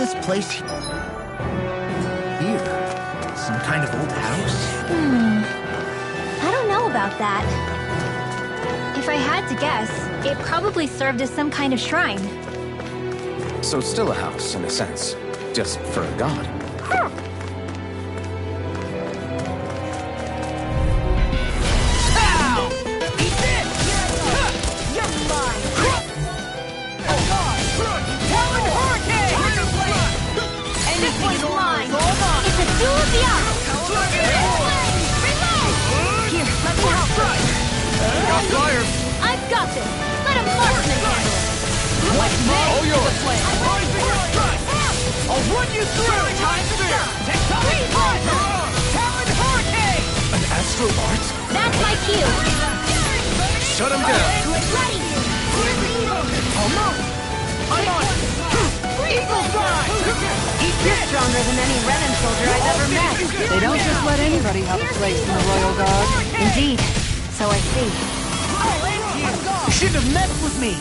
this place here? Some kind of old house? I don't know about that. If I had to guess, it probably served as some kind of shrine. So it's still a house, in a sense. Just for a god. Ow! Eat this! You're mine! Oh God! Talon Hurricane! Anything is mine! It's a duel of the arts! Here, let me help. Got fire! I've got this! Let a marksman handle it! What's next? All yours! I'll run you through! Time Spear! Tectonic Punch! Talon Hurricane! An astral art? That's my cue! Shut him down! Ready! I'll move! I'm on! Eagle Drive! You're stronger than any Renan soldier I've ever met. They don't just let anybody have a place in the Royal Guard. Indeed. So I see. You shouldn't have messed with me!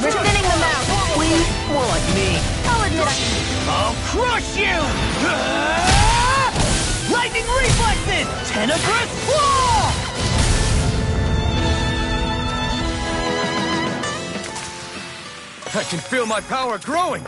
We're thinning them out. Please? More like me. I'll admit I'll crush you! Lightning reflexes! Tenebrous claw! I can feel my power growing!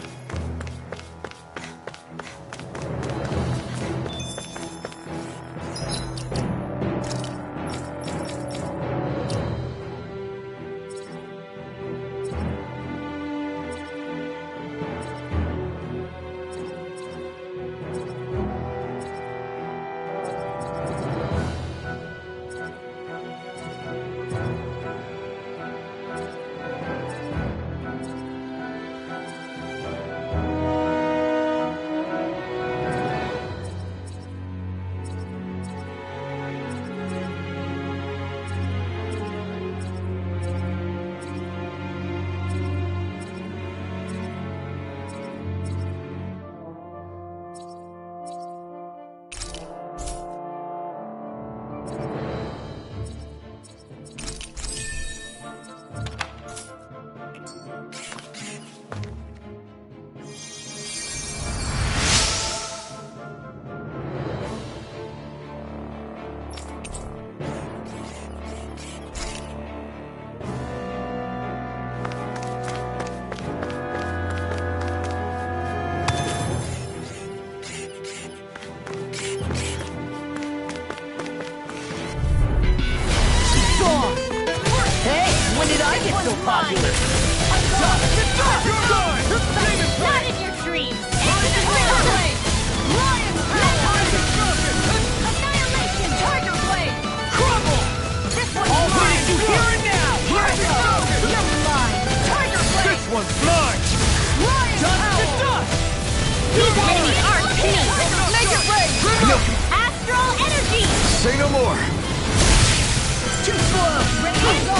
Popular. not in your dreams. Annihilation. Tiger Blade. Crumble! This one's All mine. right, you hear it now! Here it goes. You're mine. Tiger Blade. This one's mine! Dust to dust! These enemies aren't pennies. Make it rain! Astral energy. Say no more! Too slow! Ready to go.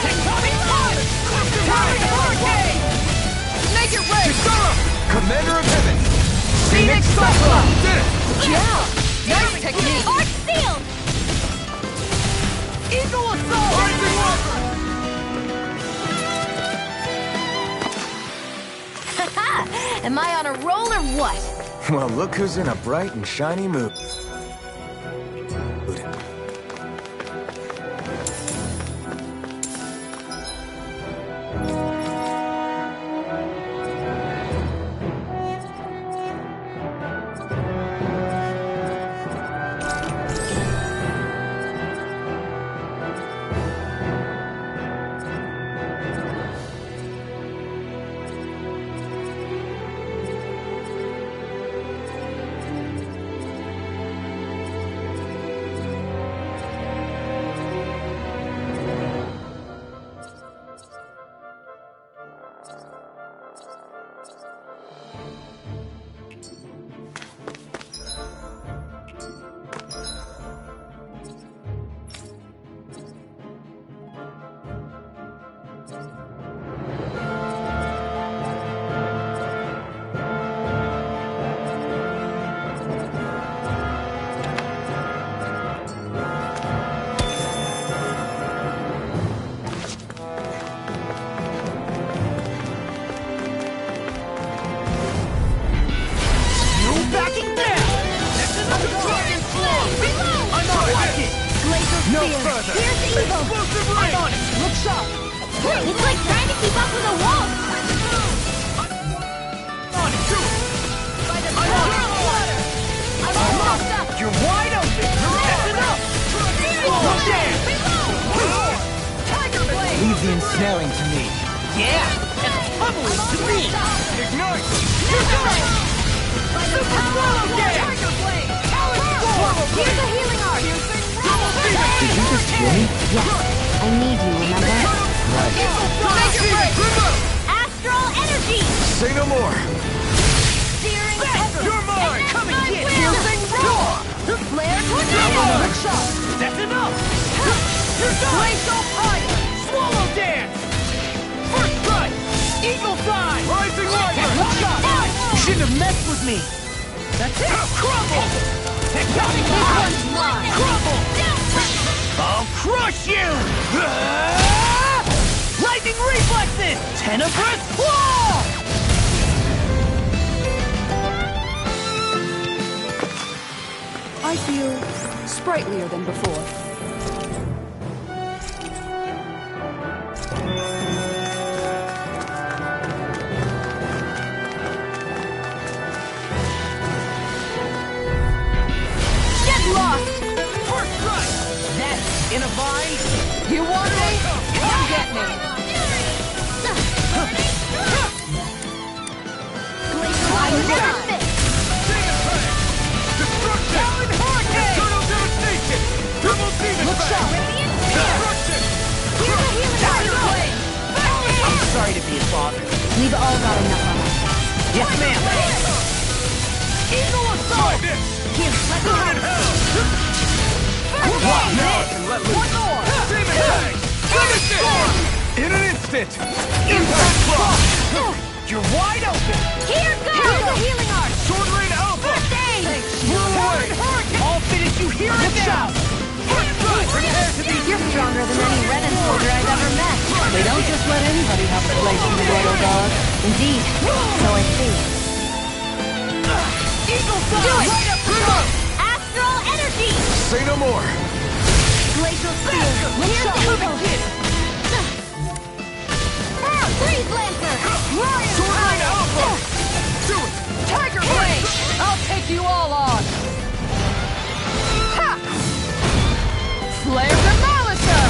Tectonic punch! Tectonic hurricane! Make it rain! Commander of Heaven! Phoenix Cyclone! Did it! Yeah! Nice technique! Arc sealed. Eagle assault! Am I on a roll or what? Well, look who's in a bright and shiny mood. snaring to me. Yeah, that's bubbling to me. Ignite! Super swallow dance! Here's a healing art! Did you just hear me? Yes, I need you, remember? Astral energy! Say no more. Searing You're mine! Come and get it! Piercing roar! Flare tornado! That's enough! You're done! Glacial fire! Swallow dance! First strike! Eagle sign! Rising rider! You shouldn't have messed with me! That's it! Crumble! Tectonic line! Crumble! I'll crush you! Lightning reflexes! Tenebrous claw! I feel sprightlier than before. Get lost! First strike! That's in a vine! You want me? Come get me! Demon Prey! Destruction! Talon Hurricane! Eternal devastation! Double Demon Prey! Destruction! Tiger Blade! I'm sorry to be a father. We've all got enough on us. Yes, ma'am! Eagle Assault! Here, let me Burn in help. hell! What? Now I can let loose! One more! Demon Prey! Finish it! In an instant! Impact Block! You're wide open! Here goes! Here's a healing art! Sword Rain Alpha! Move away! I'll finish you here and now! First strike! Prepare to be... You're stronger than any Renin soldier I've ever met. They don't just let anybody have a place in the Royal Guard. Indeed. So I see. Eagle Sign! Do it! Right up front! Astral energy! Say no more. Glacial spear! Here's the eagle! Freeze Lancer! Sword Rain Alpha! Do it! Tiger Blade! I'll take you all on! Ha! Flare Demolisher!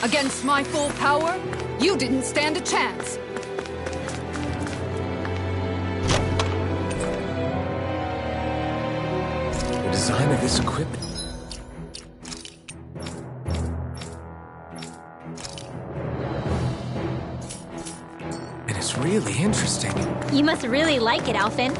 Against my full power, you didn't stand a chance. The design of this equipment. And it's really interesting. You must really like it, Alphen.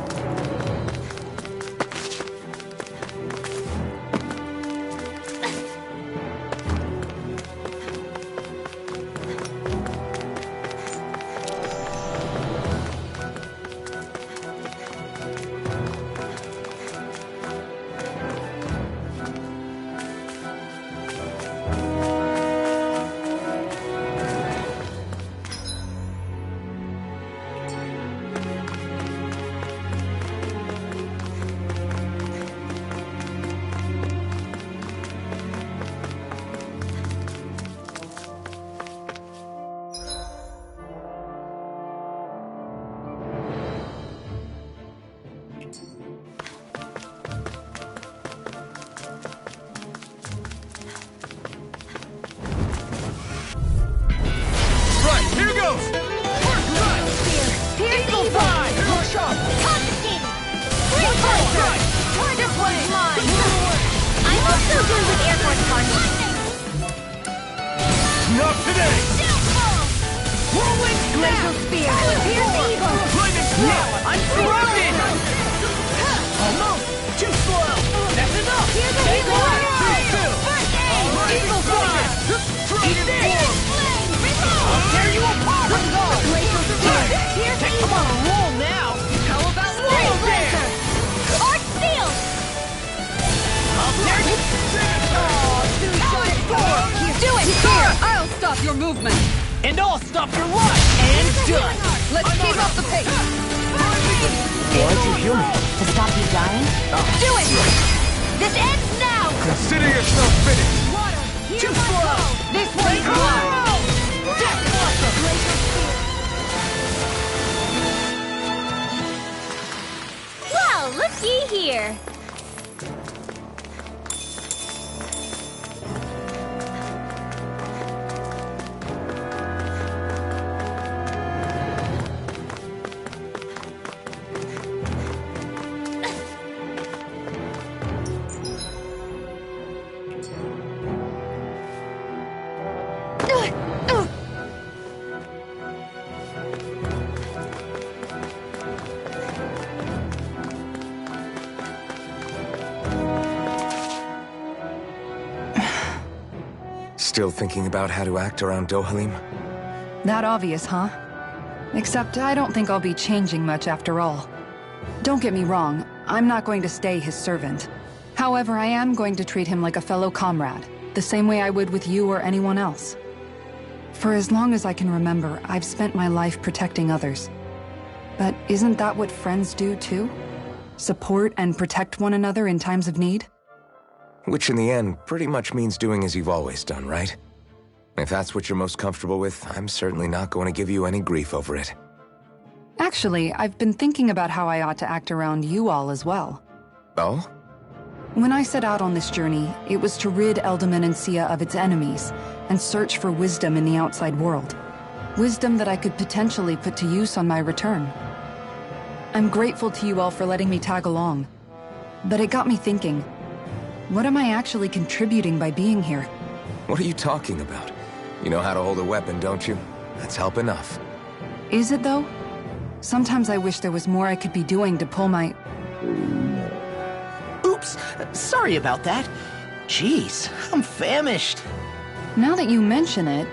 Not today! Whirling Glacial spear! Here's the eagle! Lightning snap! I'm surrounded! Almost! Too slow! That's enough! Here's the eagle! Eagle fire! Dragon form! I'll tear you apart! Glacial spear! Here's the Come eagle! on, roll now! How about Freeze swallow Lancer! dance? Arc seal! I'll tear you! Do it! Here, I'll stop your movement. And I'll stop your run! And done! Let's keep up the pace. Why'd you heal me? To stop you dying? Do it! This ends now! Consider yourself finished. Too slow! This one's mine! Death Blossom! Well, looky here! Still thinking about how to act around Dohalim? That obvious, huh? Except I don't think I'll be changing much after all. Don't get me wrong, I'm not going to stay his servant. However, I am going to treat him like a fellow comrade, the same way I would with you or anyone else. For as long as I can remember, I've spent my life protecting others. But isn't that what friends do too? Support and protect one another in times of need? Which in the end pretty much means doing as you've always done, right? If that's what you're most comfortable with, I'm certainly not going to give you any grief over it. Actually, I've been thinking about how I ought to act around you all as well. Oh? When I set out on this journey, it was to rid Eldaman and Sia of its enemies, and search for wisdom in the outside world. Wisdom that I could potentially put to use on my return. I'm grateful to you all for letting me tag along. But it got me thinking, what am I actually contributing by being here? What are you talking about? You know how to hold a weapon, don't you? That's help enough. Is it though? Sometimes I wish there was more I could be doing to pull my... Oops, sorry about that. Jeez, I'm famished. Now that you mention it,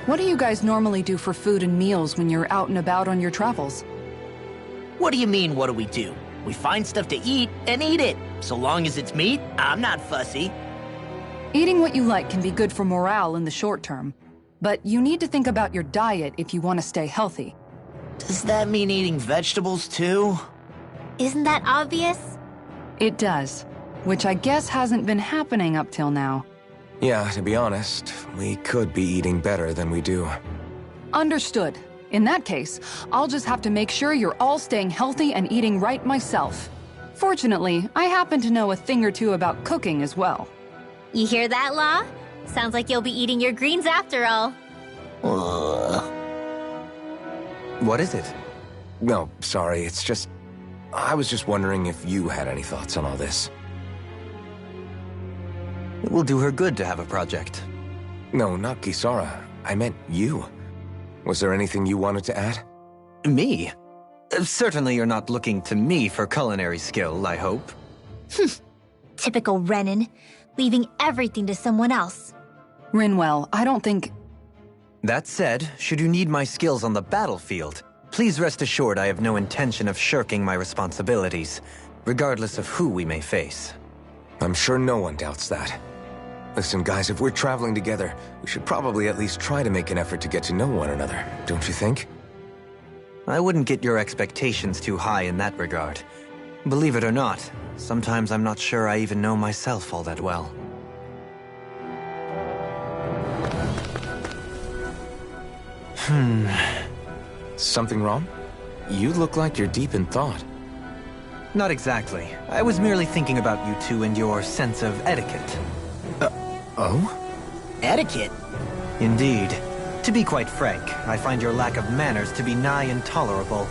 what do you guys normally do for food and meals when you're out and about on your travels? What do you mean, what do we do? We find stuff to eat and eat it. So long as it's meat, I'm not fussy. Eating what you like can be good for morale in the short term, but you need to think about your diet if you want to stay healthy. Does that mean eating vegetables too? Isn't that obvious? It does, which I guess hasn't been happening up till now. Yeah, to be honest, we could be eating better than we do. Understood. In that case, I'll just have to make sure you're all staying healthy and eating right myself. Fortunately, I happen to know a thing or two about cooking as well. You hear that, Law? Sounds like you'll be eating your greens after all. What is it? No, sorry, it's just... I was just wondering if you had any thoughts on all this. It will do her good to have a project. No, not Kisara. I meant you. Was there anything you wanted to add? Me? Certainly you're not looking to me for culinary skill, I hope. Typical Renan, leaving everything to someone else. Rinwell, I don't think... That said, should you need my skills on the battlefield, please rest assured I have no intention of shirking my responsibilities, regardless of who we may face. I'm sure no one doubts that. Listen, guys, if we're traveling together, we should probably at least try to make an effort to get to know one another, don't you think? I wouldn't get your expectations too high in that regard. Believe it or not, sometimes I'm not sure I even know myself all that well. Something wrong? You look like you're deep in thought. Not exactly. I was merely thinking about you two and your sense of etiquette. Oh? Etiquette? Indeed. To be quite frank, I find your lack of manners to be nigh intolerable.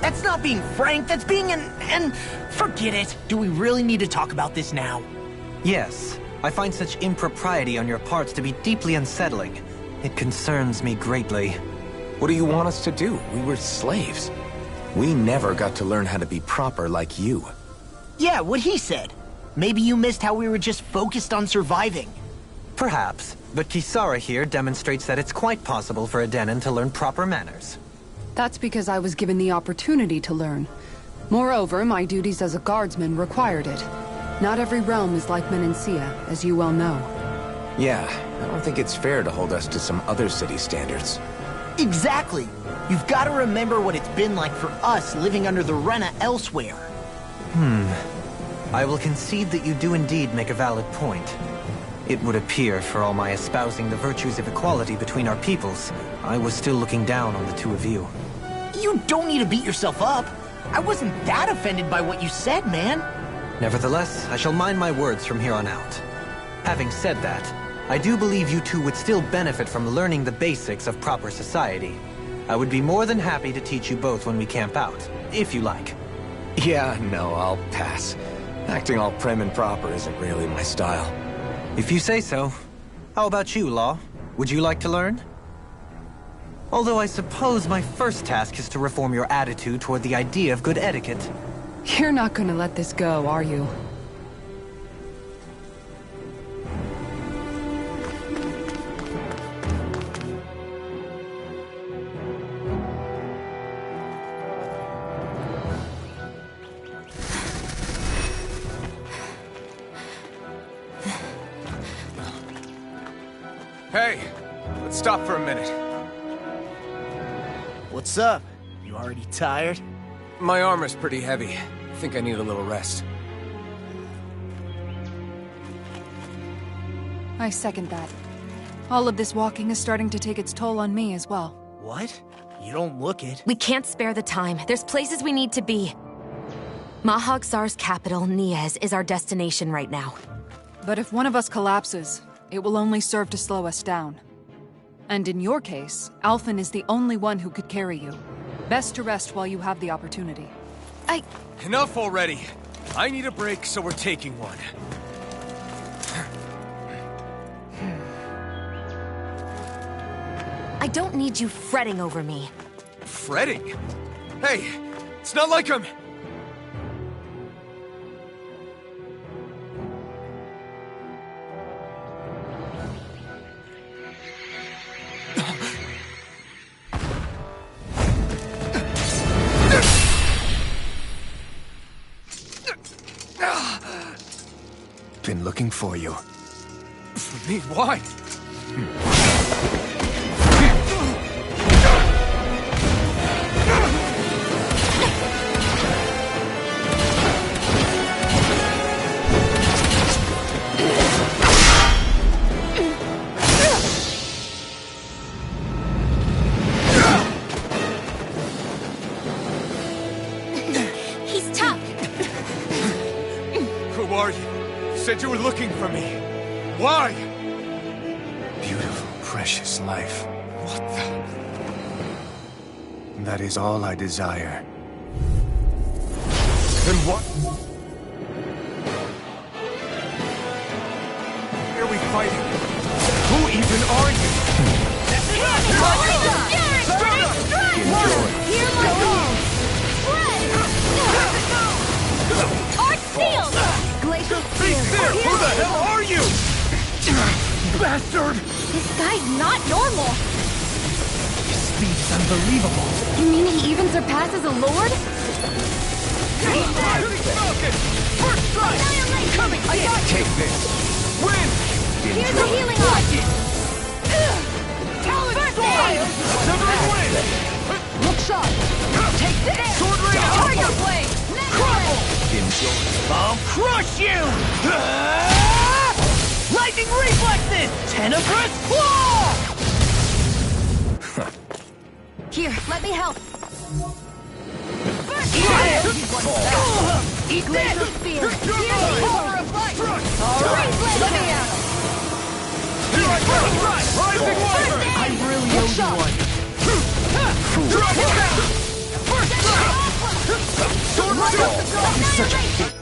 That's not being frank, that's being an... Forget it. Do we really need to talk about this now? Yes, I find such impropriety on your parts to be deeply unsettling. It concerns me greatly. What do you want us to do? We were slaves. We never got to learn how to be proper like you. Yeah, what he said. Maybe you missed how we were just focused on surviving. Perhaps, but Kisara here demonstrates that it's quite possible for a Denon to learn proper manners. That's because I was given the opportunity to learn. Moreover, my duties as a guardsman required it. Not every realm is like Menancia, as you well know. Yeah, I don't think it's fair to hold us to some other city standards. Exactly. You've got to remember what it's been like for us living under the Rena elsewhere. I will concede that you do indeed make a valid point. It would appear, for all my espousing the virtues of equality between our peoples, I was still looking down on the two of you. You don't need to beat yourself up. I wasn't that offended by what you said, man. Nevertheless, I shall mind my words from here on out. Having said that, I do believe you two would still benefit from learning the basics of proper society. I would be more than happy to teach you both when we camp out, if you like. Yeah, no, I'll pass. Acting all prim and proper isn't really my style. If you say so. How about you, Law? Would you like to learn? Although I suppose my first task is to reform your attitude toward the idea of good etiquette. You're not gonna let this go, are you? Hey, let's stop for a minute. What's up? You already tired? My armor's pretty heavy. I think I need a little rest. I second that. All of this walking is starting to take its toll on me as well. What? You don't look it. We can't spare the time. There's places we need to be. Mahag Sar's capital, Niez, is our destination right now. But if one of us collapses, it will only serve to slow us down. And in your case, Alphen is the only one who could carry you. Best to rest while you have the opportunity. Enough already! I need a break, so we're taking one. I don't need you fretting over me. Fretting? Hey, it's not like I'm... Been looking for you. For me? Why? He's tough. Who are you? You said you were looking for me. Why? Beautiful, precious life. What the... That is all I desire. Then what? Why are we fighting? Who even are you? Hear my call! Art sealed! Glacial spear! Who the hell are you? Bastard! This guy's not normal. His speed is unbelievable. You mean he even surpasses a lord? Falcon! First strike! Coming! I got you! Take this! Win! Here's a healing art. Talent sword! Severing wind! Look sharp. Take this! Sword rain! Tiger blade. Crumble! Enjoy. I'll crush you! Lightning reflexes! Tenebrous claw! Here, let me help. Eat Glacial spear. Here's the power of light. Alright, Let me out. here I go! Rising water! I really owe you one. First strike! Sword rain! You're such a...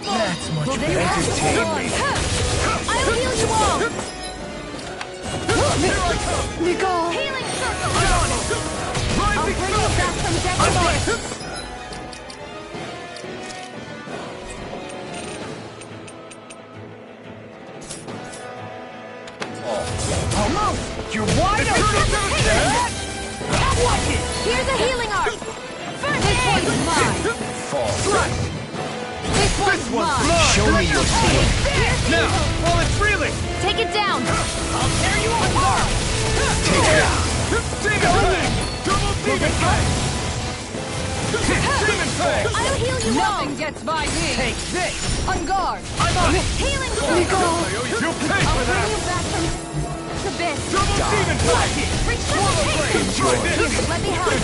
That's much Well, better. there you Entertain me. I'll heal you all. Nicole! Healing circle. I'll bring you back from death to life. Almost! You're wide open! Watch it. Here's a healing art. This one's mine. Fall. This one's mine. Show me your sword. Now, while it's reeling! Take it down. I'll tear you apart! Take it out. Demon Fang! Double Demon Fang! Demon I'll heal you all! Nothing gets by me! Take this! On guard! I'm on it! Healing Nico! You'll pay I'll for bring that! you back from the abyss. Double demon packet! Reach triple pain! Enjoy this! Here, let me help.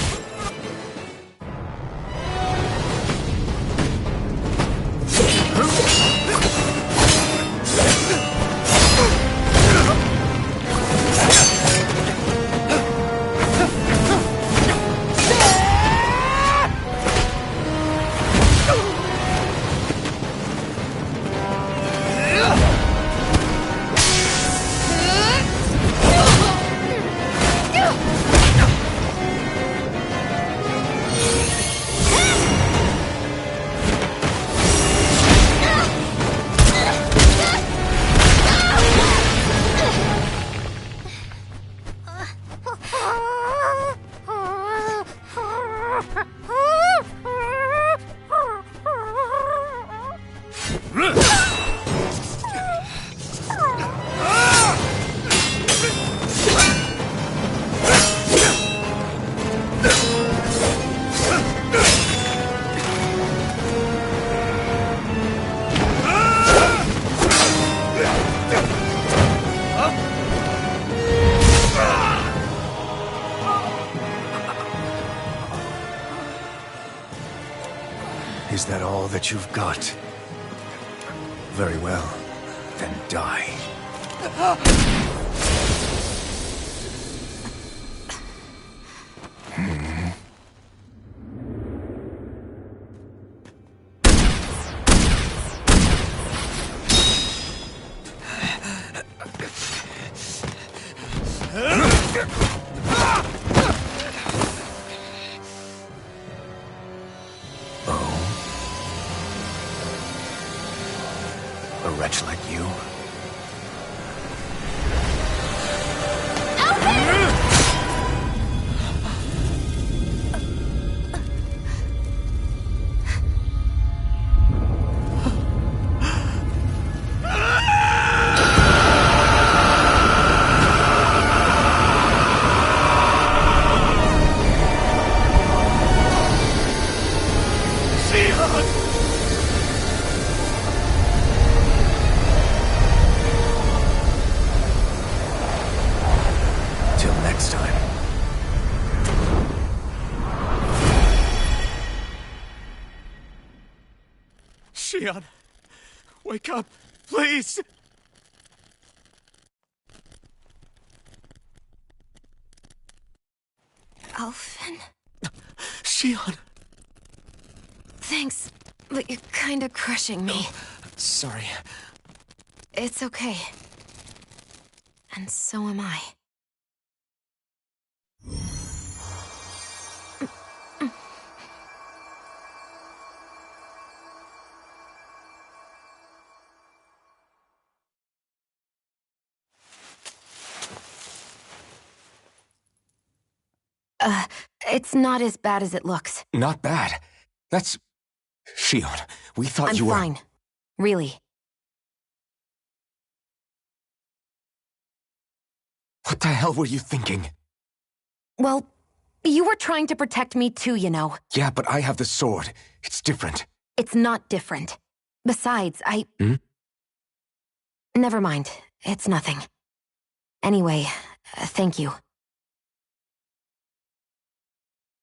Is that all that you've got? Very well. Then die. A wretch like you? Till next time. Shion, wake up, please! Alphen? Shion! Thanks, but you're kinda crushing me. Sorry. It's okay. And so am I. It's not as bad as it looks. Not bad. That's... Shion, we thought I'm you were... fine. Really. What the hell were you thinking? Well, you were trying to protect me too, you know. Yeah, but I have the sword. It's different. It's not different. Besides, Hmm? Never mind. It's nothing. Anyway, thank you.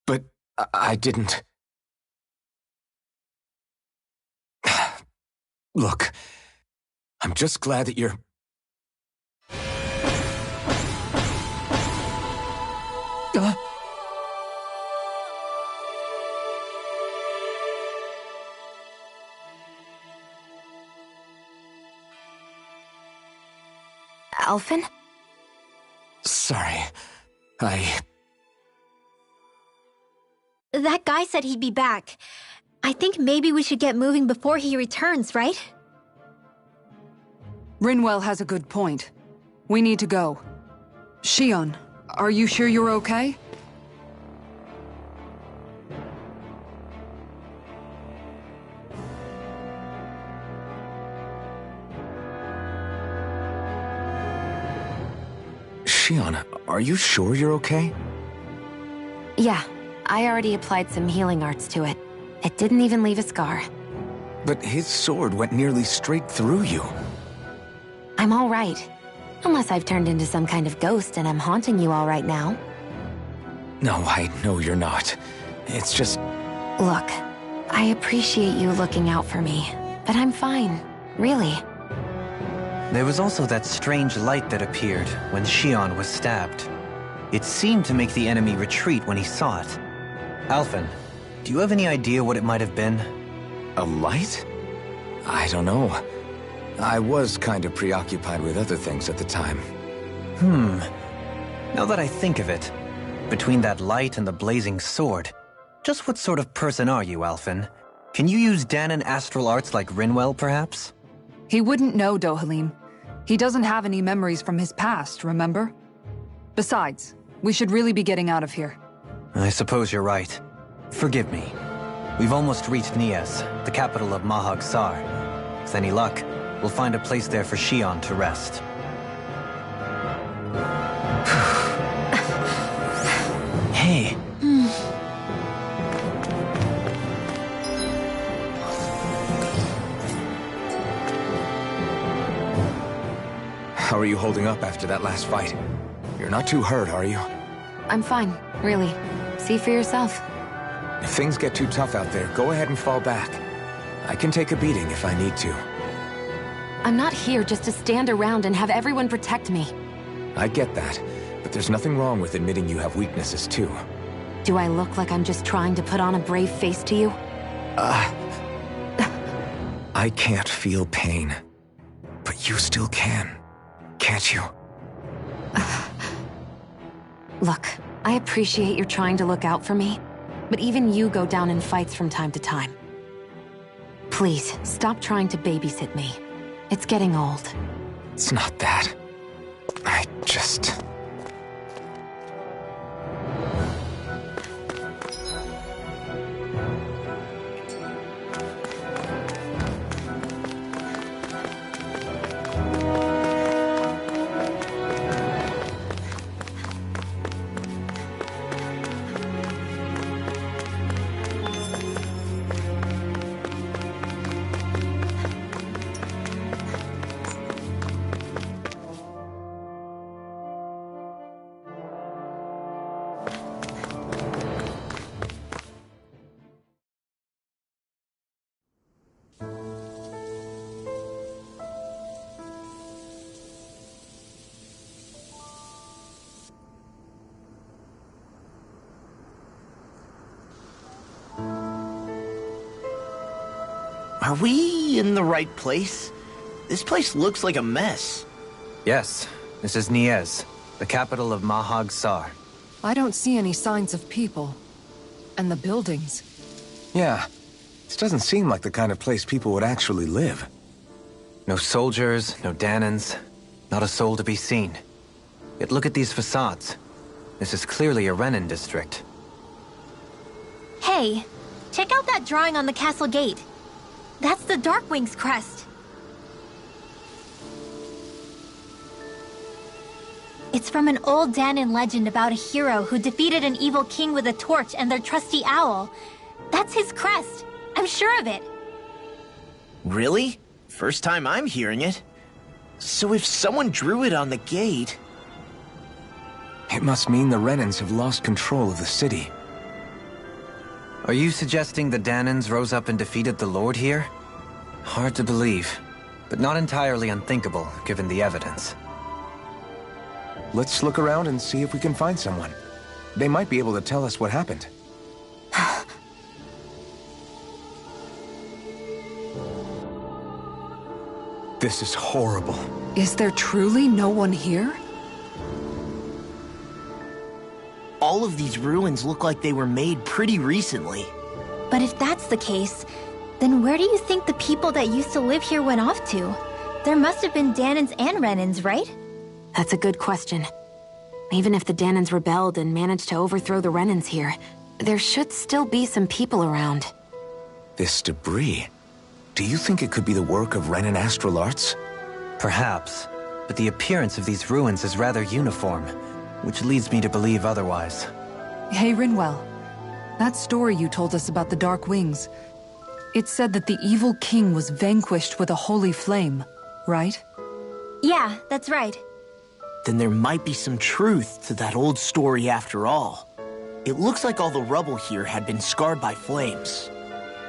But I didn't... Look, I'm just glad that you're... Alphen? Sorry. That guy said he'd be back. I think maybe we should get moving before he returns, right? Rinwell has a good point. We need to go. Shion, are you sure you're okay? Shion, are you sure you're okay? Yeah, I already applied some healing arts to it. It didn't even leave a scar. But his sword went nearly straight through you. I'm all right. Unless I've turned into some kind of ghost and I'm haunting you all right now. No, I know you're not. It's just... Look, I appreciate you looking out for me, but I'm fine, really. There was also that strange light that appeared when Shion was stabbed. It seemed to make the enemy retreat when he saw it. Alphen, do you have any idea what it might have been? A light? I don't know. I was kind of preoccupied with other things at the time. Now that I think of it, between that light and the blazing sword, just what sort of person are you, Alphen? Can you use Danon astral arts like Rinwell, perhaps? He wouldn't know, Dohalim. He doesn't have any memories from his past, remember? Besides, we should really be getting out of here. I suppose you're right. Forgive me. We've almost reached Nies, the capital of Mahag Sar. With any luck, we'll find a place there for Shion to rest. Hey. How are you holding up after that last fight? You're not too hurt, are you? I'm fine, really. See for yourself. If things get too tough out there, go ahead and fall back. I can take a beating if I need to. I'm not here just to stand around and have everyone protect me. I get that, but there's nothing wrong with admitting you have weaknesses too. Do I look like I'm just trying to put on a brave face to you? I can't feel pain. But you still can, can't you? Look, I appreciate you're trying to look out for me, but even you go down in fights from time to time. Please, stop trying to babysit me. It's getting old. It's not that. I just... Are we in the right place? This place looks like a mess. Yes, this is Nies, the capital of Mahag Sar. I don't see any signs of people. And the buildings. Yeah, this doesn't seem like the kind of place people would actually live. No soldiers, no Danons, not a soul to be seen. Yet look at these facades. This is clearly a Renin district. Hey, check out that drawing on the castle gate. That's the Darkwing's crest. It's from an old Danon legend about a hero who defeated an evil king with a torch and their trusty owl. That's his crest. I'm sure of it. Really? First time I'm hearing it. So if someone drew it on the gate... It must mean the Renins have lost control of the city. Are you suggesting the Danons rose up and defeated the Lord here? Hard to believe, but not entirely unthinkable, given the evidence. Let's look around and see if we can find someone. They might be able to tell us what happened. This is horrible. Is there truly no one here? All of these ruins look like they were made pretty recently. But if that's the case, then where do you think the people that used to live here went off to? There must have been Danons and Renins, right? That's a good question. Even if the Danons rebelled and managed to overthrow the Renins here, there should still be some people around. This debris... Do you think it could be the work of Renin astral arts? Perhaps, but the appearance of these ruins is rather uniform, which leads me to believe otherwise. Hey, Rinwell. That story you told us about the Dark Wings. It said that the evil king was vanquished with a holy flame, right? Yeah, that's right. Then there might be some truth to that old story after all. It looks like all the rubble here had been scarred by flames.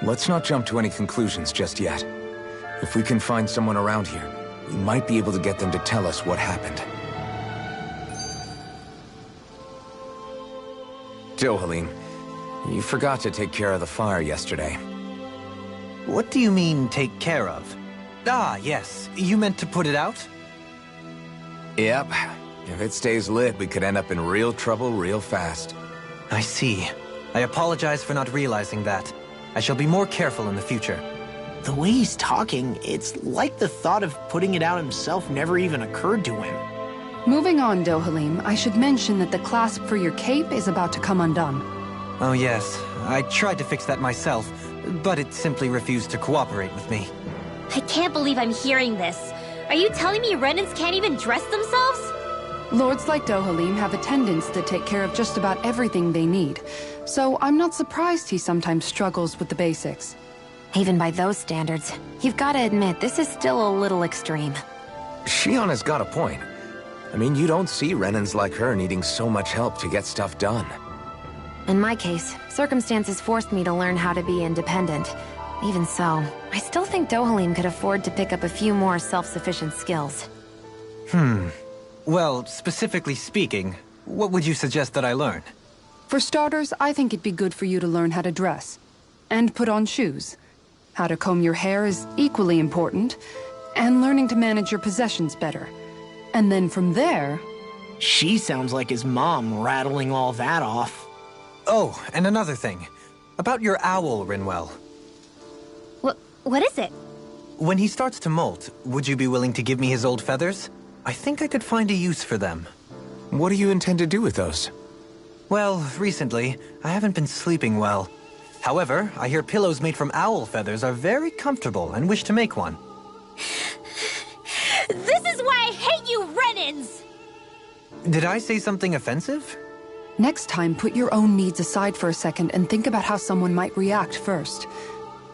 Let's not jump to any conclusions just yet. If we can find someone around here, we might be able to get them to tell us what happened. Dohalim, you forgot to take care of the fire yesterday. What do you mean, take care of? Ah, yes. You meant to put it out? Yep. If it stays lit, we could end up in real trouble real fast. I see. I apologize for not realizing that. I shall be more careful in the future. The way he's talking, it's like the thought of putting it out himself never even occurred to him. Moving on, Dohalim, I should mention that the clasp for your cape is about to come undone. Oh yes, I tried to fix that myself, but it simply refused to cooperate with me. I can't believe I'm hearing this. Are you telling me Renans can't even dress themselves? Lords like Dohalim have attendants that take care of just about everything they need, so I'm not surprised he sometimes struggles with the basics. Even by those standards, you've got to admit this is still a little extreme. Shion has got a point. I mean, you don't see Renans like her needing so much help to get stuff done. In my case, circumstances forced me to learn how to be independent. Even so, I still think Dohalim could afford to pick up a few more self-sufficient skills. Well, specifically speaking, what would you suggest that I learn? For starters, I think it'd be good for you to learn how to dress. And put on shoes. How to comb your hair is equally important. And learning to manage your possessions better. And then from there... She sounds like his mom rattling all that off. Oh, and another thing. About your owl, Rinwell. What is it? When he starts to molt, would you be willing to give me his old feathers? I think I could find a use for them. What do you intend to do with those? Well, recently, I haven't been sleeping well. However, I hear pillows made from owl feathers are very comfortable and wish to make one. This is why I hate you, Renans! Did I say something offensive? Next time, put your own needs aside for a second and think about how someone might react first.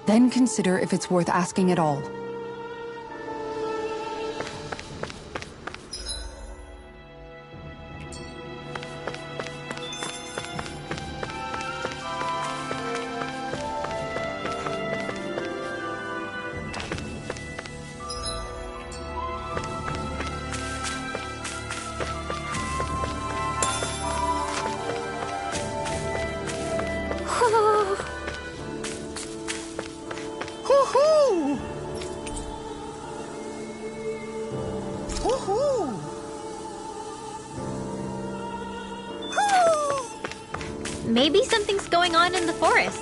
Then consider if it's worth asking at all. Maybe something's going on in the forest.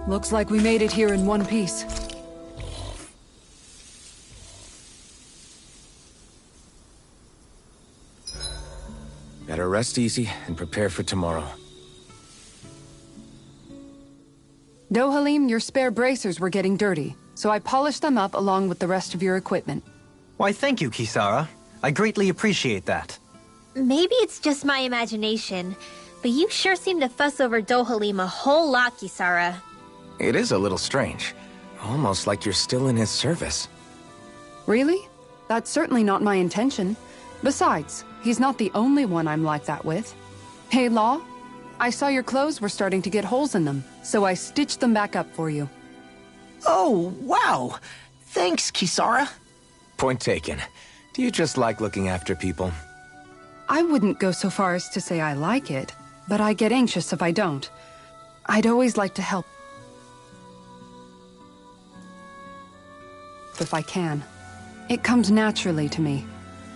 Looks like we made it here in one piece. Better rest easy and prepare for tomorrow. Dohalim, your spare bracers were getting dirty, so I polished them up along with the rest of your equipment. Why, thank you, Kisara. I greatly appreciate that. Maybe it's just my imagination, but you sure seem to fuss over Dohalim a whole lot, Kisara. It is a little strange. Almost like you're still in his service. Really? That's certainly not my intention. Besides, he's not the only one I'm like that with. Hey, Law, I saw your clothes were starting to get holes in them, so I stitched them back up for you. Oh, wow. Thanks, Kisara. Point taken. Do you just like looking after people? I wouldn't go so far as to say I like it, but I get anxious if I don't. I'd always like to help if I can. It comes naturally to me.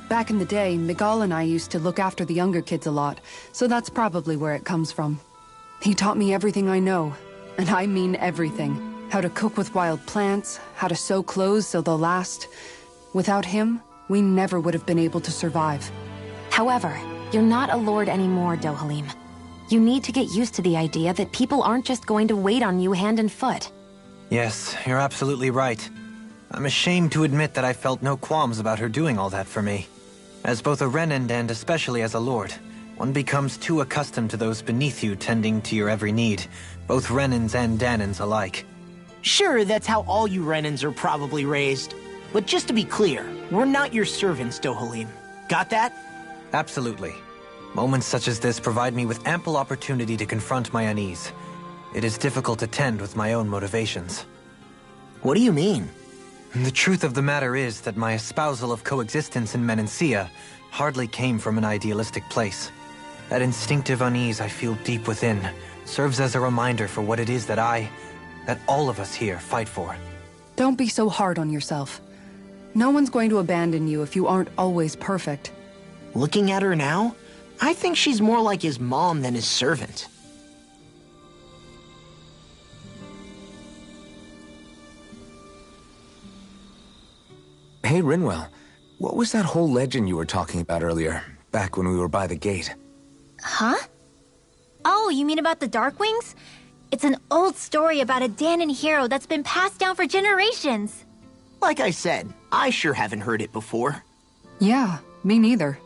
Back in the day, Miguel and I used to look after the younger kids a lot, so that's probably where it comes from. He taught me everything I know, and I mean everything. How to cook with wild plants, how to sew clothes so they'll last. Without him, we never would have been able to survive. However, you're not a lord anymore, Dohalim. You need to get used to the idea that people aren't just going to wait on you hand and foot. Yes, you're absolutely right. I'm ashamed to admit that I felt no qualms about her doing all that for me. As both a Renan and especially as a lord, one becomes too accustomed to those beneath you tending to your every need, both Renans and Danans alike. Sure, that's how all you Renans are probably raised. But just to be clear, we're not your servants, Dohalim. Got that? Absolutely. Moments such as this provide me with ample opportunity to confront my unease. It is difficult to tend with my own motivations. What do you mean? The truth of the matter is that my espousal of coexistence in Menancia hardly came from an idealistic place. That instinctive unease I feel deep within serves as a reminder for what it is that all of us here fight for. Don't be so hard on yourself. No one's going to abandon you if you aren't always perfect. Looking at her now, I think she's more like his mom than his servant. Hey, Rinwell. What was that whole legend you were talking about earlier, back when we were by the gate? Huh? Oh, you mean about the Darkwings? It's an old story about a Danon hero that's been passed down for generations. Like I said, I sure haven't heard it before. Yeah, me neither.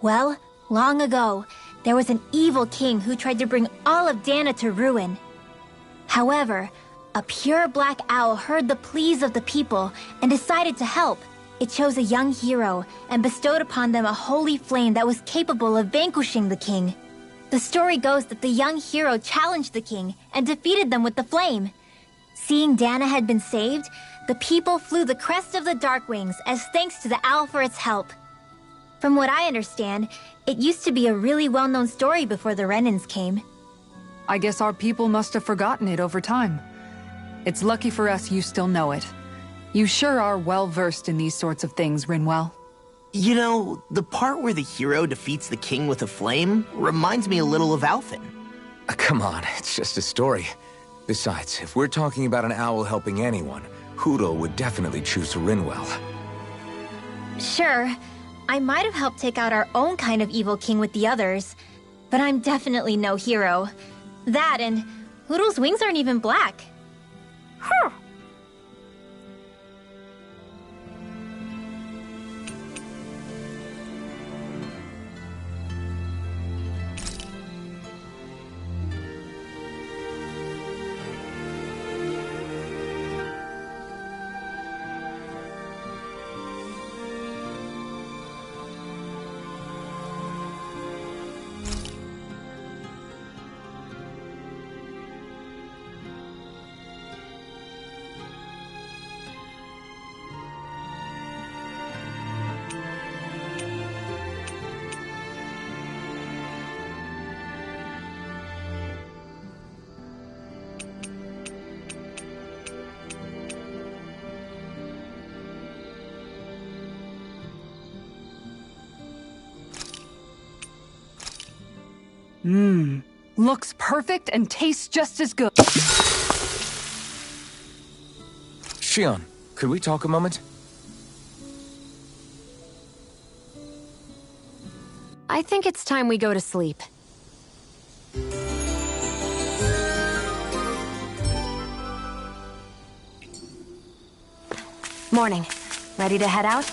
Well, long ago, there was an evil king who tried to bring all of Dana to ruin. However, a pure black owl heard the pleas of the people and decided to help. It chose a young hero and bestowed upon them a holy flame that was capable of vanquishing the king. The story goes that the young hero challenged the king and defeated them with the flame. Seeing Dana had been saved, the people flew the crest of the Darkwings as thanks to the owl for its help. From what I understand, it used to be a really well-known story before the Renans came. I guess our people must have forgotten it over time. It's lucky for us you still know it. You sure are well-versed in these sorts of things, Rinwell. You know, the part where the hero defeats the king with a flame reminds me a little of Alphen. Come on, it's just a story. Besides, if we're talking about an owl helping anyone, Hootle would definitely choose Rinwell. Sure, I might have helped take out our own kind of evil king with the others, but I'm definitely no hero. That and Hootle's wings aren't even black. Huh. Looks perfect and tastes just as good. Shion, could we talk a moment? I think it's time we go to sleep. Morning. Ready to head out?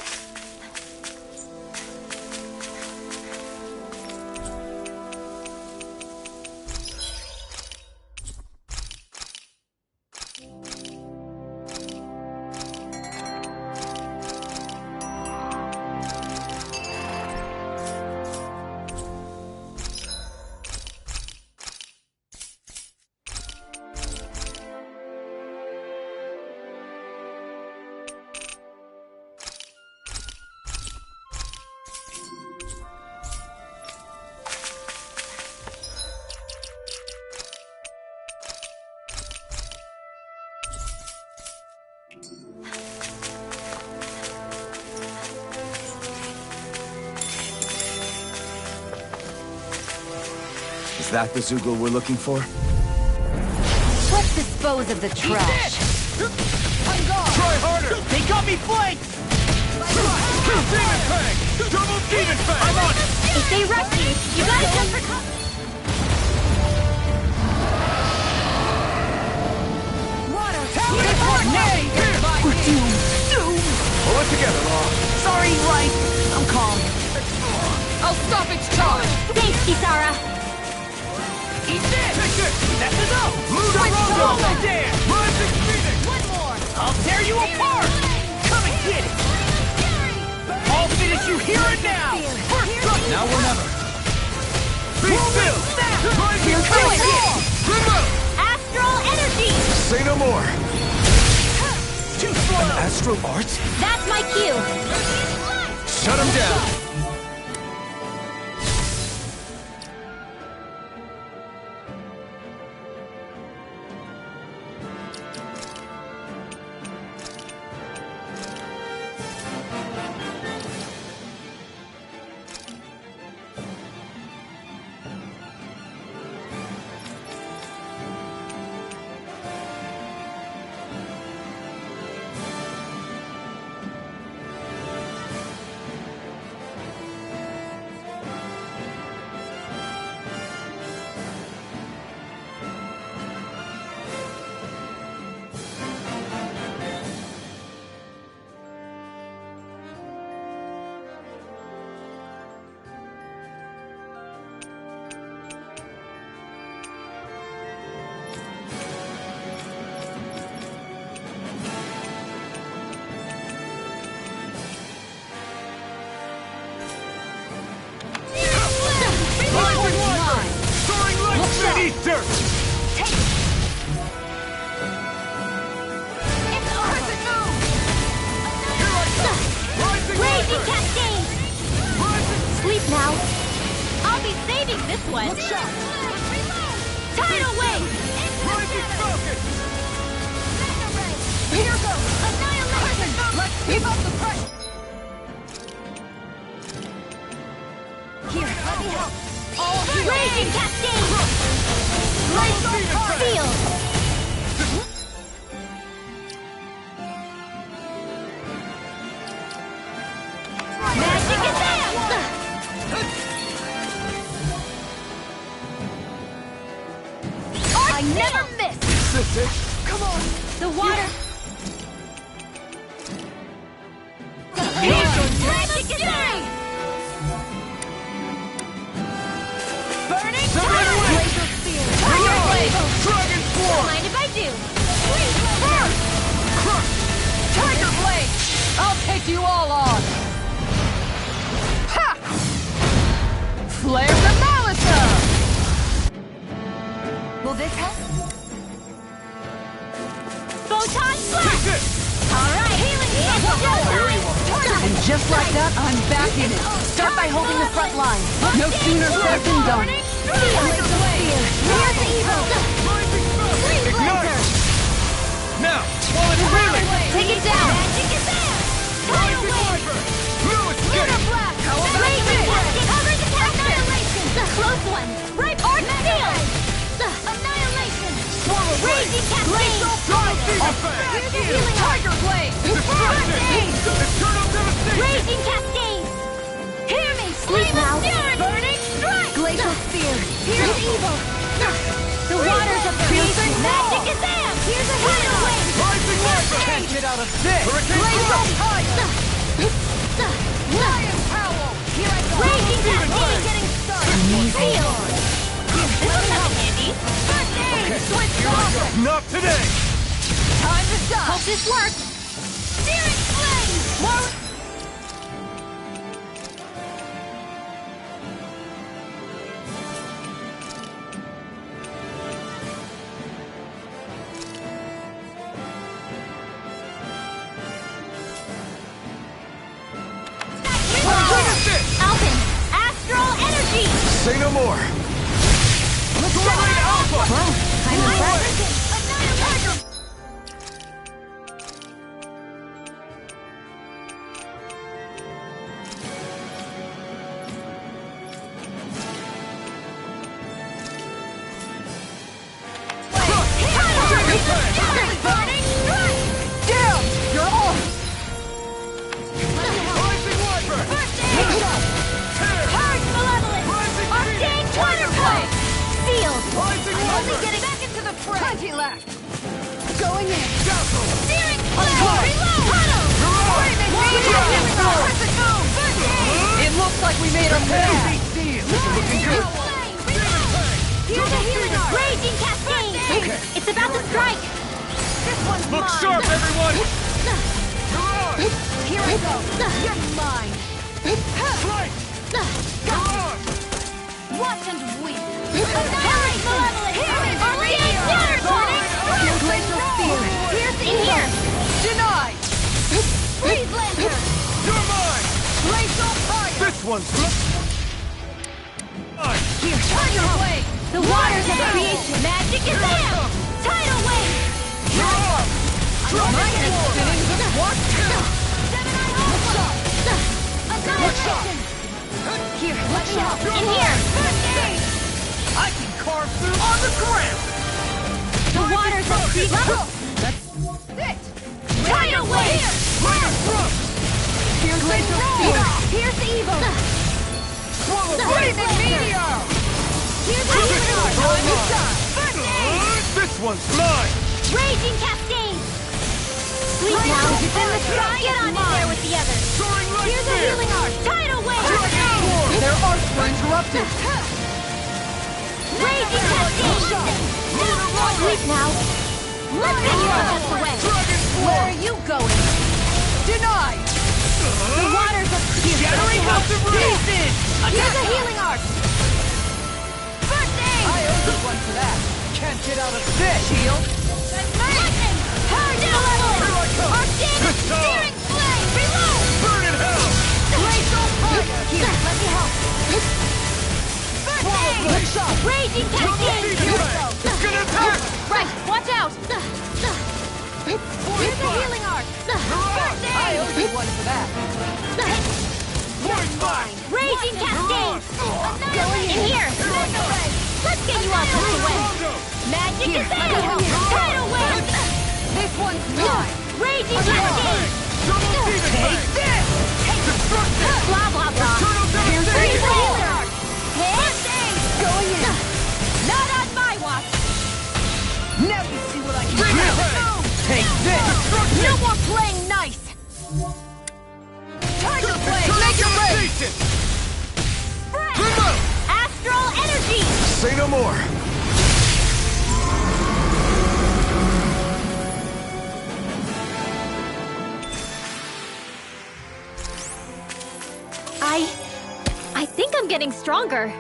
Is that the Zoogle we're looking for? Let's dispose of the trash. I'm gone! Try harder! They got me flanked! Demon Fang! Double Demon Fang! I'm on it! If they rush you, you gotta jump for cover. Water! Teleport now! We're doomed! Pull it together, Law. Sorry, right. I'm calm. I'll stop its charge! Thanks, Kisara. Eat this! Take this! That's enough! Ludo Dance! Rising Phoenix! One more. I'll tear you apart! Come and get it! I'll finish you here and now! First strike! Now or never! Be still! Rising Phoenix! Remote! Astral energy. Say no more. Too slow! Astral Art? That's my cue. Shut him down. Eat dirt! Blazing cascade. Sleep now. I'll be saving this one. Tidal wave. Rising Falcon! Here goes. Annihilation. Let's keep up the pressure! Here, let me help. Blazing cascade. Field. Magic advance. I never miss. Come on! The water. Magic advance. Burning Tiger Spear. Tiger Blade. Dragon Don't Form! mind if I do. Tiger Blade! I'll take you all on! Ha! Flare the Malisa! Will this help? Photon Take blast. this! All right, healing And just like that, I'm back in it. Start by holding the front line. No sooner said than done. Here's the evil. Rising Falcon! Freeze Ignite! laser. Now, while it's reeling! Take it down. Magic advance. Tidal Rising wave. Viper! Blue Lunar escape! blast. How about Laser this? blast. Cover the annihilation. The close one. Right. Here's a tidal wave! Rising Viper! Can't get out of this! Glacial Fire! Lion Howl! Here I go! Raging Cascade getting started! Seal! This will come handy! First aid! Switch off! Not today! Time to stop! Hope this works. Searing Flame! More... Alvin, Astral Energy! Say no more! Let's go! Alpha! I'm impressed. Burning Strike! Down! You're on! Rising Viper! First aid! Purge Malevolence! Arcane Counterplay! Sealed. Rising I'm only Viper! getting back into the fray! 20 left! Going in! Dazzle! Searing Flame! Reload! Tunnel! Screaming Meteor! Press it go! First aid! It looks like we made a move! Looking good! Here's a healing art! Raging Cascade! Okay. It's about to strike! This one's Look mine! sharp, everyone! You're on! Here I go! You're mine! Strike! You're on! Watch and weep! Annihilate Malevolence! Arcane Counterplay! Glacial Spear! Here's in here! Denied! Freeze Lantern! You're mine! Glacial Fire! This one's mine! Here, Tidal Wave! The waters of creation! Magic is there! Tidal Wave! You're on! Mine is spinning the what? Gemini Alpha! Annihilation! Here, let me help! In here! First aid! I can carve through on the ground! The waters of creation! Sit! Tidal Wave! Lightning thrust! Here's Glacial Spear! Here's the evil! Swallow Screaming Meteor! Here's the This evil! one's all mine! First aid! This one's mine! Raging Cascade! Sleep now! It's in the sky! Get on in there with the others! Soaring light Here's a spear! healing art! Tidal Wave! Their arcs were interrupted! Raging Cascade! Sleep now! Let's get you out of the way! Dragon Where Swarm! are you going? Denied! The waters of Shattering out the Pieces! Here's a healing art! First aid! I owe you one for that! Can't get out of this! Shield! Lightning! Purge Malevolence! Arcane This time! Searing Flame! Reload! Burn in hell! Glacial Fire! Here, let me help! First aid! Blade! Raging Cascade! It's gonna attack! Right, watch out! Here's a healing art! First I aid! owe you one for that! Point mine! Raging Cascade! Going In here! Let's get you out of the way! Rondo! Magic Here, is let me there! help. Tidal Wave! This one's mine! Raging Bang! Cascade! Double demon Take bang! this! Destruction! Blah, blah, blah! Eternal Here's the devastation! healing art! First aid! Going in! Not on my watch! Now you see what I can Bring do! it back! Take this! No more playing nice! Tiger Blade! Make your way! Devastation! Breath! Remote! Astral Energy! Say no more! I think I'm getting stronger.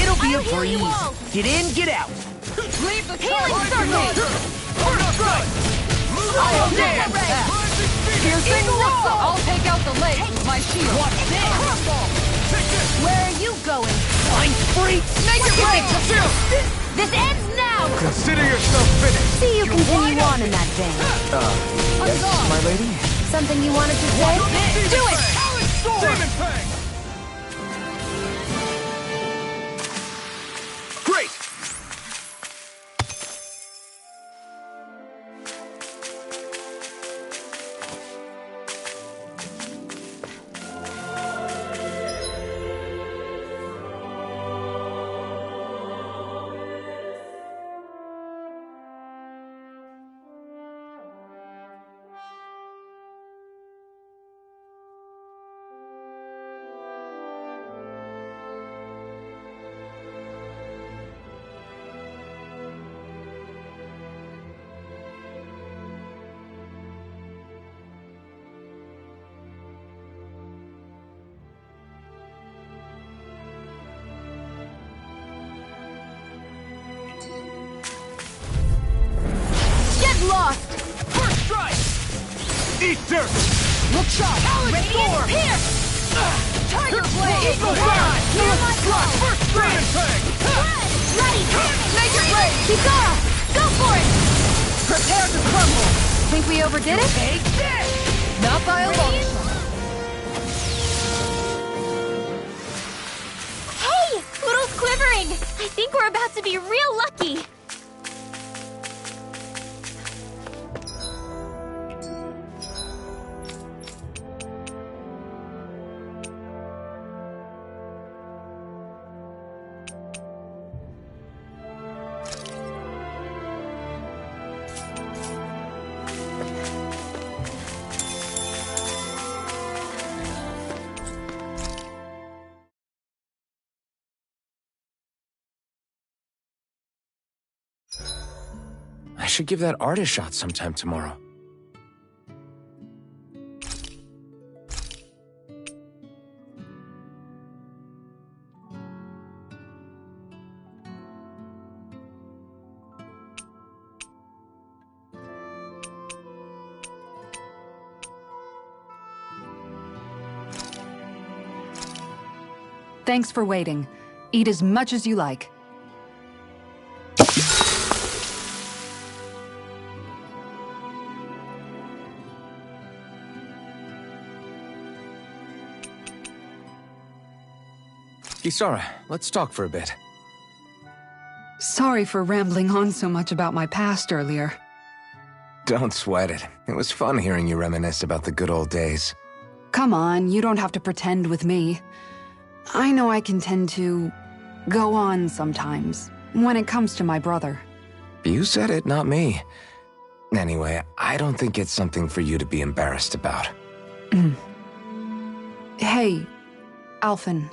It'll be I'll a heal you breeze. all. Get in, get out. Leave the Healing charge! circle! First strike! Move I on! am dead! Rising speed! Piercing roar! I'll take out the legs with my shield. Watch this! Where are you going? Flying freak! Make it break! This ends now! Consider yourself finished. See you continue on in that vein. Yes, my lady? Something you wanted to say? Do it! Demon Fang! Great! Lost! First strike! Eat dirt! Look sharp! Talon Storm! Pierce! Tiger Blade! Eagle Fly! Hear my call! First strike! Ready! Make it rain! Kisara! Go for it! Prepare to crumble. Think we overdid it? Take this! Not by a long shot. Hey! Poodle's quivering! I think we're about to be real lucky! I should give that art a shot sometime tomorrow. Thanks for waiting. Eat as much as you like. Kisara, let's talk for a bit. Sorry for rambling on so much about my past earlier. Don't sweat it. It was fun hearing you reminisce about the good old days. Come on, you don't have to pretend with me. I know I can tend to go on sometimes when it comes to my brother. You said it, not me. Anyway, I don't think it's something for you to be embarrassed about. Hey, Alphen.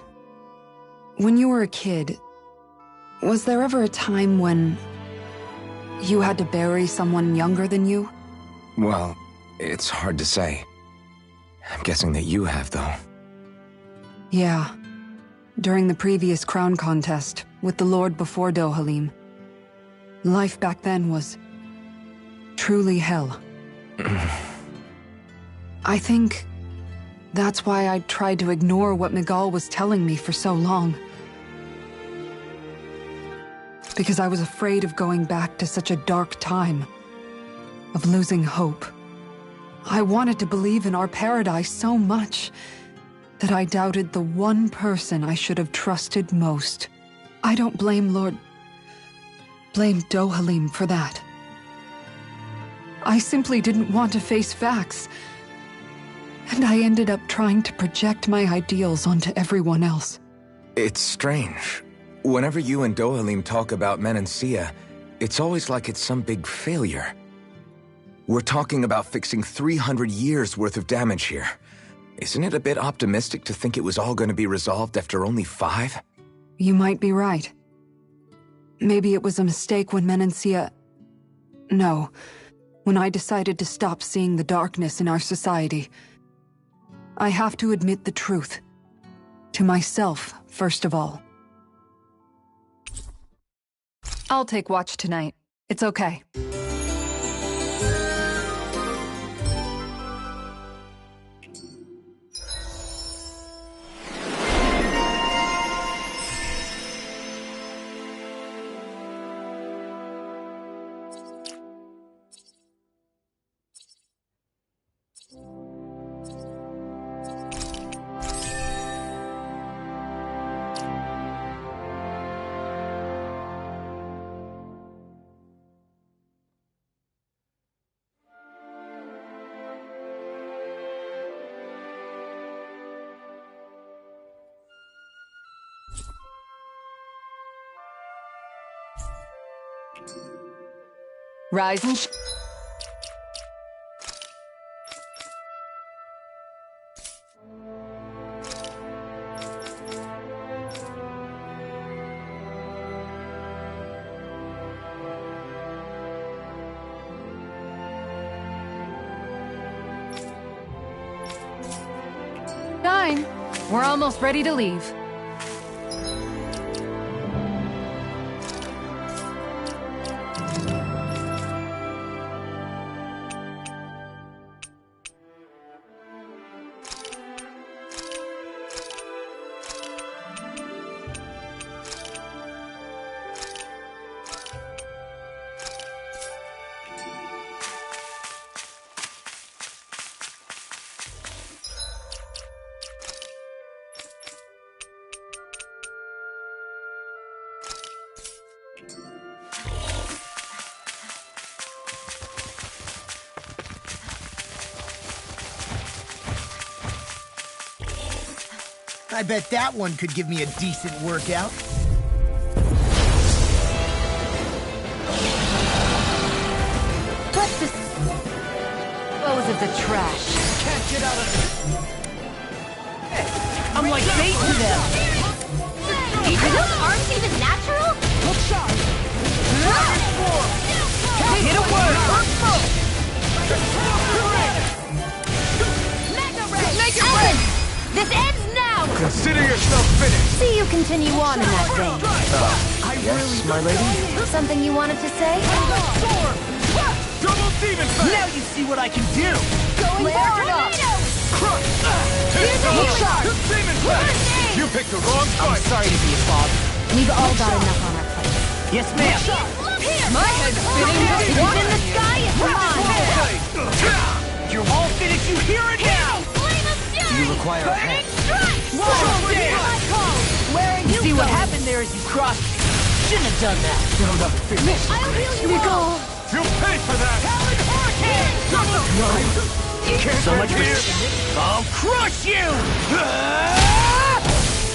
When you were a kid, was there ever a time when you had to bury someone younger than you? Well, it's hard to say. I'm guessing that you have, though. Yeah. During the previous crown contest, with the Lord before Dohalim. Life back then was truly hell. I think that's why I tried to ignore what Miguel was telling me for so long. Because I was afraid of going back to such a dark time, of losing hope. I wanted to believe in our paradise so much that I doubted the one person I should have trusted most. I don't blame Dohalim for that. I simply didn't want to face facts, and I ended up trying to project my ideals onto everyone else. It's strange. Whenever you and Dohalim talk about Menancia, it's always like it's some big failure. We're talking about fixing 300 years worth of damage here. Isn't it a bit optimistic to think it was all going to be resolved after only 5? You might be right. Maybe it was a mistake when Menancia... No, when I decided to stop seeing the darkness in our society. I have to admit the truth. To myself, first of all. I'll take watch tonight. It's okay. Rise and shine. We're almost ready to leave. I bet that one could give me a decent workout. Let's dispose of the trash. Can't get out of it. I'm like bait to them. Are those arms even natural? Hook shot. Hit a word. Mega Ray! Make it rain! This ends now! Consider yourself finished. See you continue on in that vein. Yes, my lady? Something you wanted to say? Double demon fang. Now you see what I can do. Going Flare it up. Crush. Here's a hook shot! Demon fang. You picked the wrong I'm fight. sorry to be a father. We've all got enough on our plate. Yes, ma'am. My head's spinning. If it's in the sky, it's mine! Your wall finish you here and now! Flame of fury! You require a hand. Where are you See what going? happened there is you crossed me. Shouldn't have done that. I'll heal you all! You'll pay for that. So much for Here. I'll crush you!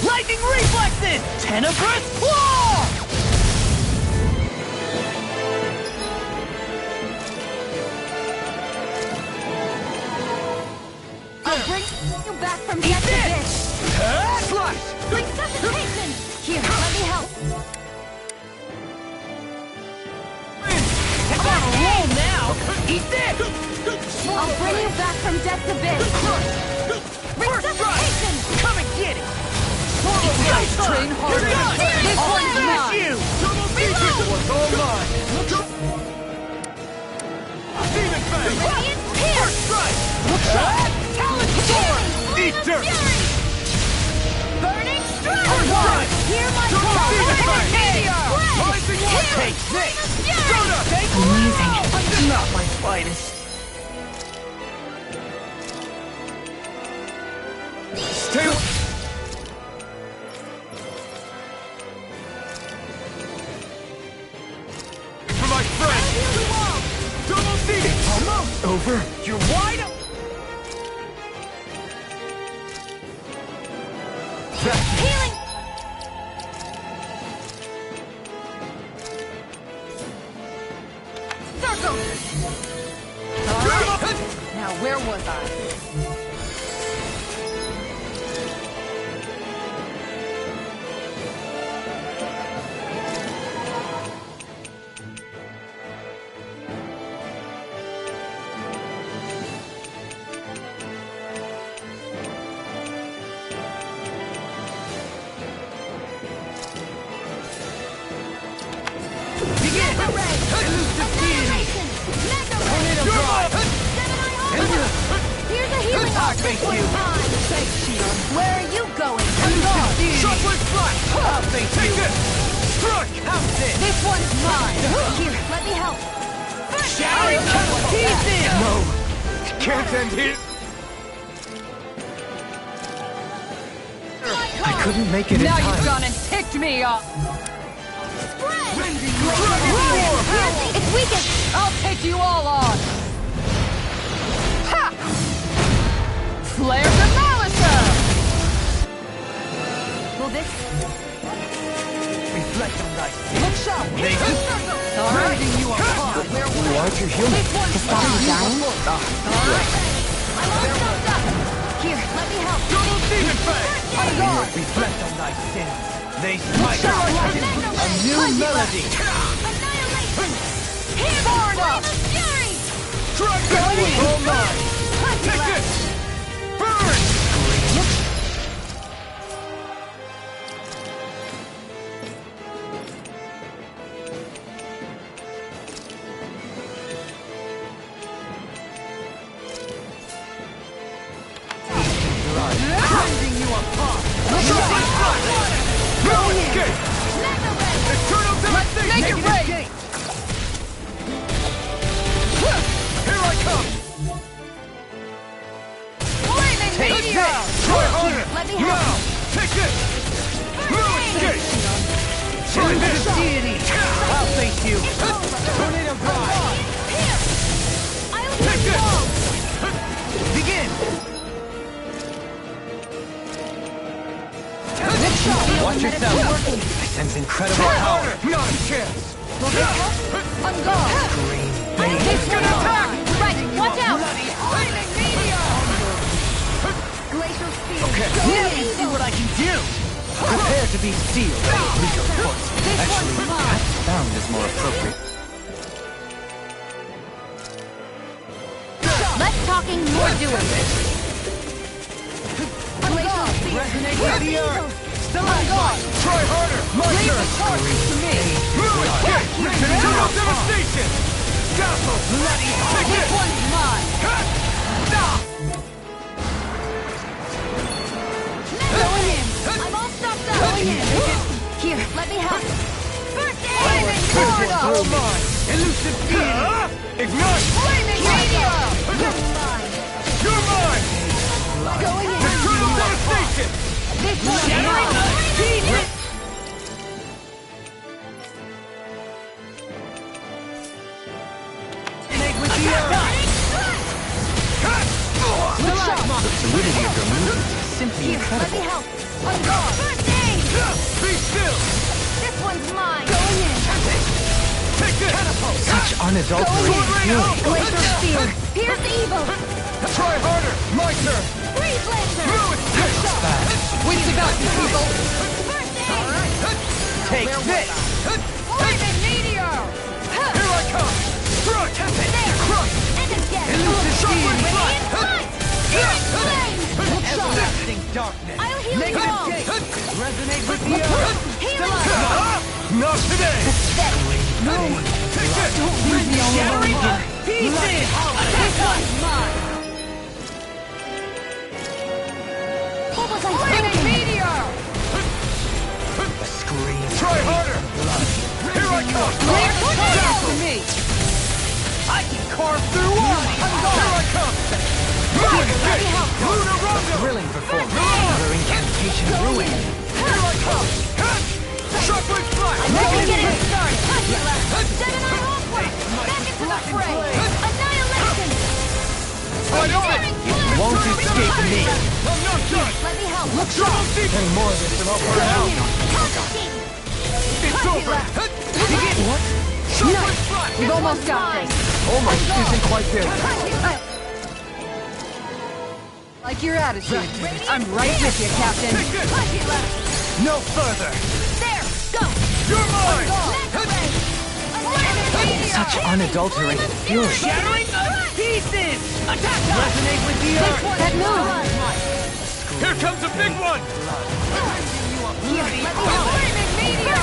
Lightning reflexes! Tenebrous claw! I'll bring you back from death to this! Slash. Resuscitation! Here, let me help! I'm on a roll now! Eat this! I'll bring you back from death to this! Resuscitation! Come and get it! Train harder. This I'll one's finish mine. you! What's all mine? Demon fang. Radiant Pierce! Strike. Talon sword! Eat dirt. Burning Strike! Strike. Hear my Double call! demon fang. Meteor! Rising water. Take this! Soda. Amazing. Not my finest. Stay. For my friend. Double demon. Almost over. You're wide open. Healing! Circle! Now where was I? Annihilation! Mega Ray! You're up. Gemini Armor! Here's a healing I'll arc take this you. time! Thanks, Shion. Where are you going? I'm gone! Shockwave flash. I'll thank Take you. this. Struck. How's this? This one's mine. Here, let me help! Shattering pieces! No. It can't end here. I couldn't make it in Now time. you've gone and ticked me off. It's weakened! I'll take you all on. Ha! Flare the Malisa! Will this... reflect on thy sins. Look sharp! Grinding you apart! Why'd you heal me? To stop you dying? Alright! I'm all stuffed up! Here, let me help! Double demon fang! On guard! Reflect on thy sins. They smite a new melody! Annihilation! Here, Far enough! Fury! Drag that was all mine! Take this! Burn! Grinding you apart! No escape! Eternal devastation! Make it rain! Here I come! Flaming meteor! Try harder! Let me help! Now! Take this! No escape! Try this! Deity! I'll face you! Tornado drive! Here! I'll Take heal you! this! Begin! Watch yourself. I sense incredible power. Not a chance! On guard! It's gonna attack! Right, watch out! Flaming meteor! Glacial speed! Okay. Let me see what I can do! Prepare to be sealed. Legal force. Actually, perhaps found is more appropriate. Less talking, more doing! Glacial speed! Resonate with the earth! Still on guard! Try harder! My Leave turn! the torches to me! No escape! Eternal devastation! Dazzle! Bloody Take This this! one's mine! Going in! I'm all stuffed up! Going in! Here, let me help! First aid! All mine! Elusive deity! Ignite! Flaming meteor! You're mine! You're mine! Going in! Eternal devastation! This one's mine! Resonate with the earth! The fluidity of your movement is simply Here, let me incredible. help! On guard! First aid! Be still! This one's mine! Going in! Take this! Such unadulterated fury. Glacial spear! Pierce evil! Try harder! My turn! Freeze laser! No escape! We got you, people! First aid! Take this! Flaming meteor! Here I come! Strike! There! Crush! And again! Elusive deity! In front! Here it's flame! Everlasting darkness! I'll heal you Negative all! gate! Resonate with the earth! Healing! Not today! No one! Take this! Leave me all Shattering alone! pieces! This one's mine! What was I Flaming thinking? meteor! A scream. Try harder! Here I come! Clear down to me! I can carve through walls! Here I come! No escape! Lunar Rondo! Thrilling performance. Another incantation ruined. Here I come! Shockwave flash! Let's get it started! Gemini Hawkwood! Back into the fray! Annihilation! I know it! You Won't escape me. I'm not done! Let me help! Look sharp! Any more of this and I'll burn out! It's over! What? Shockwave flash! We've almost got this! Almost isn't quite there yet. Like your attitude. I'm right with you, Captain. Take this! No further! There! Go! You're mine! Such unadulterated fury. Shattering the pieces! Attack! Resonate with the earth! That move! Here comes a big one! Here, let me help! Flaming meteor!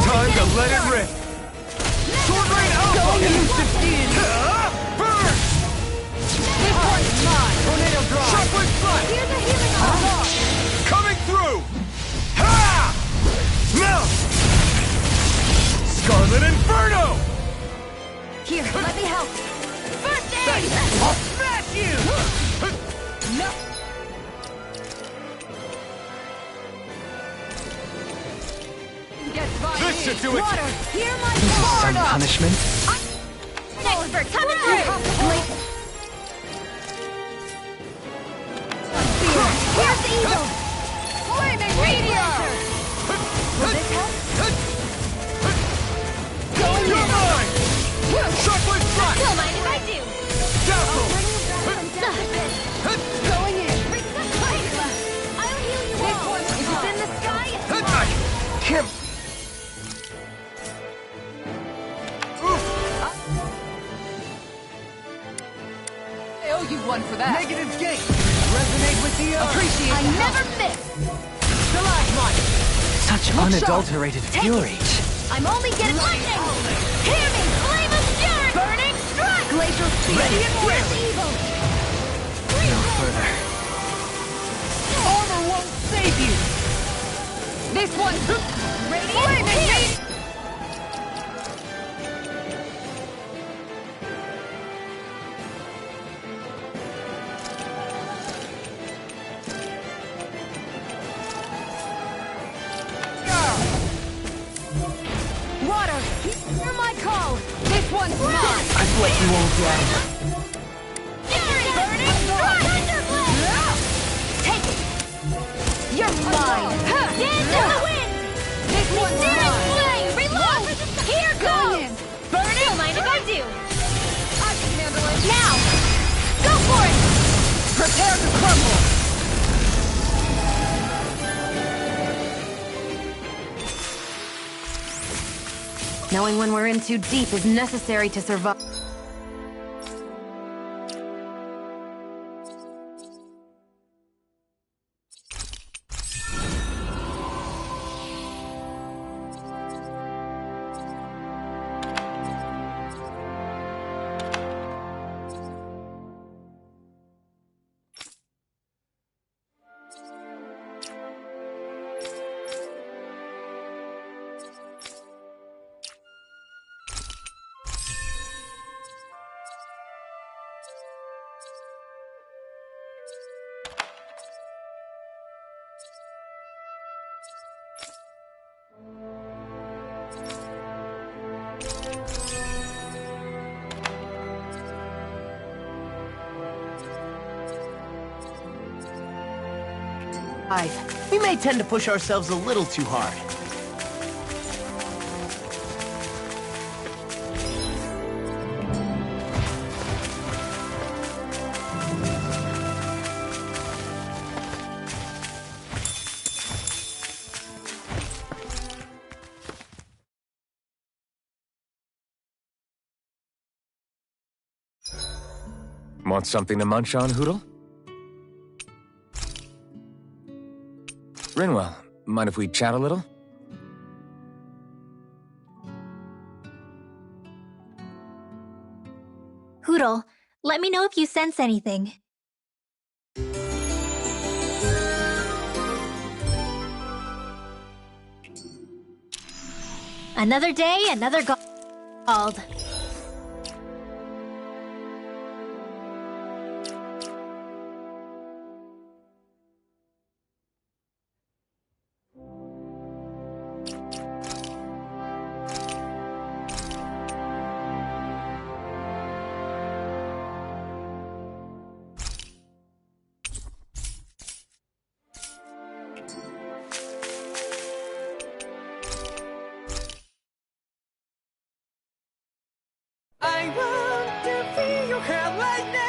Time to let it rip! Sword Rain Alpha! Elusive deity! Burn! This one's mine! Tornado drive! Shockwave flash! Here's a healing arm! Coming through! Ha! Now! Scarlet Inferno! Here, let me help! First aid! I'll smash you! No! This should do it! Water! Hear my Some sword! punishment. Expert, coming through! Here's evil! Flaming meteor! Will this help? Going in! Mine! Chocolate strike! Don't mind if I do. Dazzle! Going in. I'll heal you This all. one If it's in the sky, it's Kim! I owe you one for that. Negative gate! Resonate with the earth! Appreciate I the help. never miss. Stalagmite! Such unadulterated fury. I'm only getting lightning. Hear me, flame of fury. Burning strike. Glacial speed. Radiant Wave! Evil. No further. Armor won't save you. This one. Radiant Pierce. Water. Hear my call. This one's mine. I've let you all down. Fury. Burning strike. Thunderblast. Take it. You're mine. Dance in the wind. This one's Searing mine. flame. Reload. Here Going goes. in. Burning. Don't mind if I do. I can handle it. Now. Go for it. Prepare to crumble. Knowing when we're in too deep is necessary to survive. We may tend to push ourselves a little too hard. Want something to munch on, Hootle? Rinwell, mind if we chat a little? Hootle, let me know if you sense anything. Another day, another called. I want to feel your hair like that.